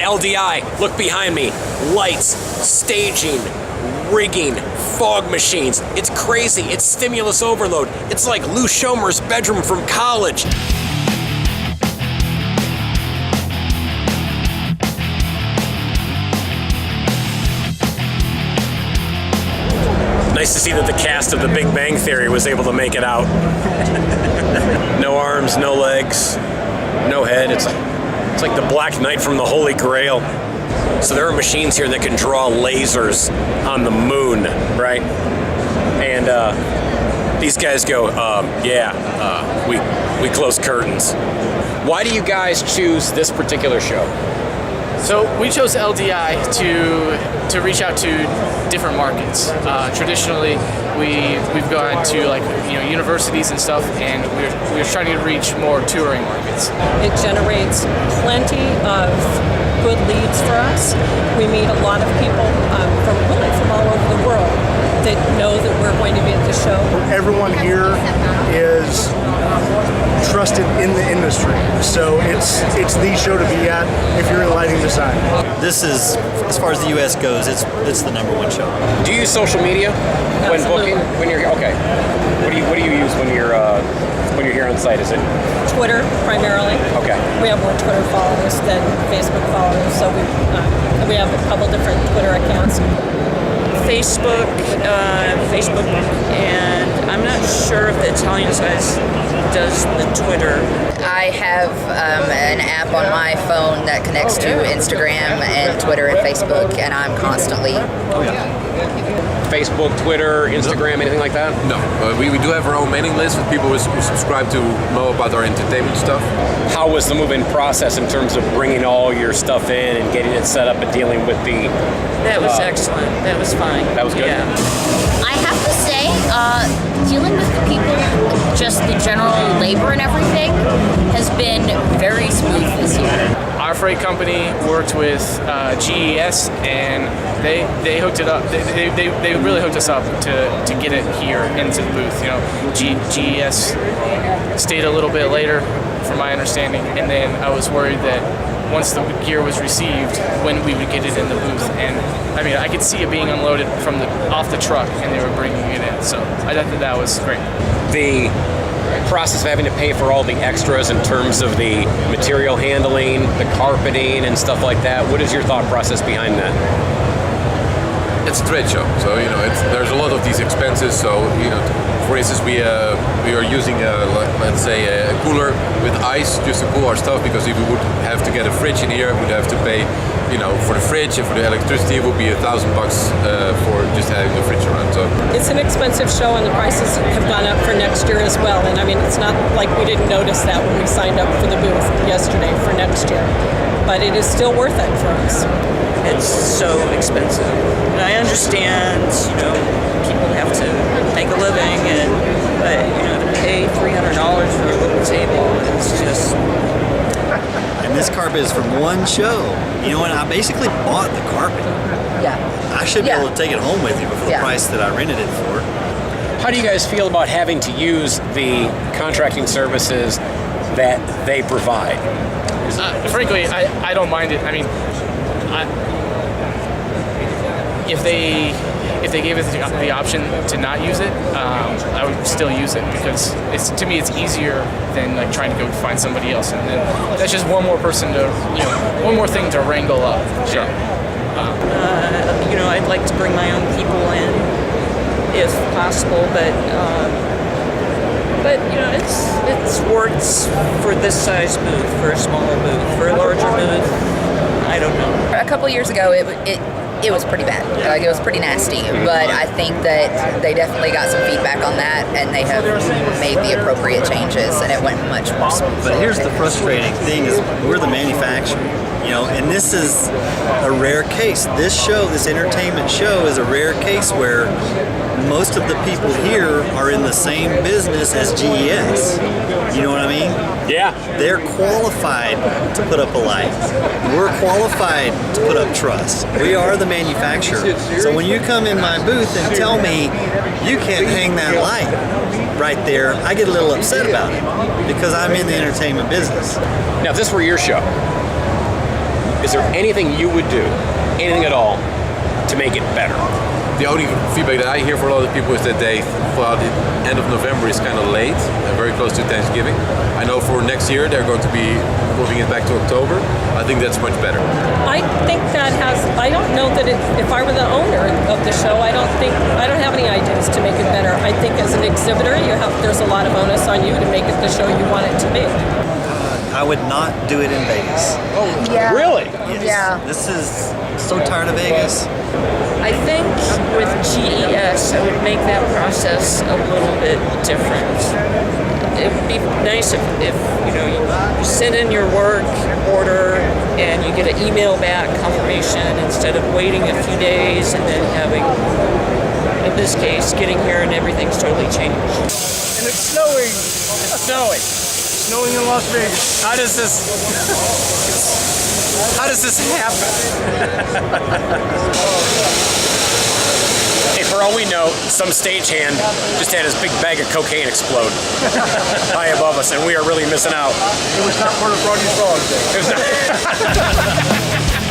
LDI, look behind me. Lights, staging, rigging, fog machines. It's crazy. It's stimulus overload. It's like Lou Schomer's bedroom from college. Nice to see that the cast of The Big Bang Theory was able to make it out. No arms, no legs, no head. It's like the Black Knight from the Holy Grail. So there are machines here that can draw lasers on the moon, right? And these guys go, we close curtains. Why do you guys choose this particular show? So we chose LDI to reach out to different markets. Traditionally, we've gone to universities and stuff, and we're trying to reach more touring markets. It generates plenty of good leads for us. We meet a lot of people from all over the world that know that we're going to be at the show. Everyone here is trusted in the industry, so it's the show to be at if you're in lighting design. This is, as far as the U.S. goes, it's the #1 show. Do you use social media when booking? When you're here? Okay. What do you use when you're here on site? Is it Twitter primarily? Okay. We have more Twitter followers than Facebook followers, so we have a couple different Twitter accounts. Facebook, and I'm not sure if the Italian size does the Twitter. I have an app on my phone that connects to Instagram and Twitter and Facebook, and I'm constantly. Facebook, Twitter, Instagram, anything like that? No, we do have our own mailing list with people who subscribe to know about our entertainment stuff. How was the move-in process in terms of bringing all your stuff in and getting it set up and dealing with the... That was excellent. That was fine. That was good? Yeah. I have to say, dealing with the people, just the general labor and everything, has been very smooth this year. Our freight company worked with GES, and they hooked it up. They really hooked us up to get it here into the booth. You know, GES stayed a little bit later, from my understanding, and then I was worried that once the gear was received, when we would get it in the booth. And I mean, I could see it being unloaded off the truck, and they were bringing it in. So I thought that was great. The process of having to pay for all the extras in terms of the material handling, the carpeting, and stuff like that. What is your thought process behind that? It's a trade show, so there's a lot of these expenses. So for instance, we are using let's say a cooler with ice just to cool our stuff, because if we would have to get a fridge in here, we'd have to pay for the fridge and for the electricity. It would be $1,000 for just having the fridge around. So it's an expensive show, and the prices have gone up for next year as well. And I mean, it's not like we didn't notice that when we signed up for the booth yesterday for next year, but it is still worth it for us. It's so expensive. And I understand, people have to make a living, but to pay $300 for a little table, it's just... And this carpet is from one show. And I basically bought the carpet. Yeah. I should be able to take it home with you for the price that I rented it for. How do you guys feel about having to use the contracting services that they provide? Frankly, I don't mind it. I mean, if they gave us the option to not use it, I would still use it, because to me it's easier than trying to go find somebody else, and then that's just one more person to one more thing to wrangle up. Sure. I'd like to bring my own people in if possible, but it's worked for this size booth, for a smaller booth, for a larger booth. I don't know. A couple years ago, it was pretty bad. It was pretty nasty, but I think that they definitely got some feedback on that, and they have made the appropriate changes, and it went much more smooth. But here's the frustrating thing: is we're the manufacturer, and this is a rare case. This entertainment show, is a rare case where most of the people here are in the same business as GES. You know what I mean? Yeah. They're qualified to put up a light. We're qualified to put up truss. We are the manufacturer. So when you come in my booth and tell me you can't hang that light right there, I get a little upset about it, because I'm in the entertainment business. Now, if this were your show, is there anything you would do, anything at all, to make it better? The only feedback that I hear from a lot of people is that they thought the end of November is kind of late, very close to Thanksgiving. I know for next year they're going to be moving it back to October. I think that's much better. I think that I don't know that if I were the owner of the show, I don't have any ideas to make it better. I think as an exhibitor, there's a lot of onus on you to make it the show you want it to be. I would not do it in Vegas. Yeah. Really? Yeah. This is so tired of Vegas. I think with GES, I would make that process a little bit different. It would be nice if you send in your work order and you get an email back confirmation instead of waiting a few days and then having, in this case, getting here and everything's totally changed. And it's snowing. It's snowing. Snowing in Las Vegas. How does this happen? Hey, for all we know, some stagehand just had his big bag of cocaine explode high above us, and we are really missing out. It was not part of Brody's Frog Day. It was not-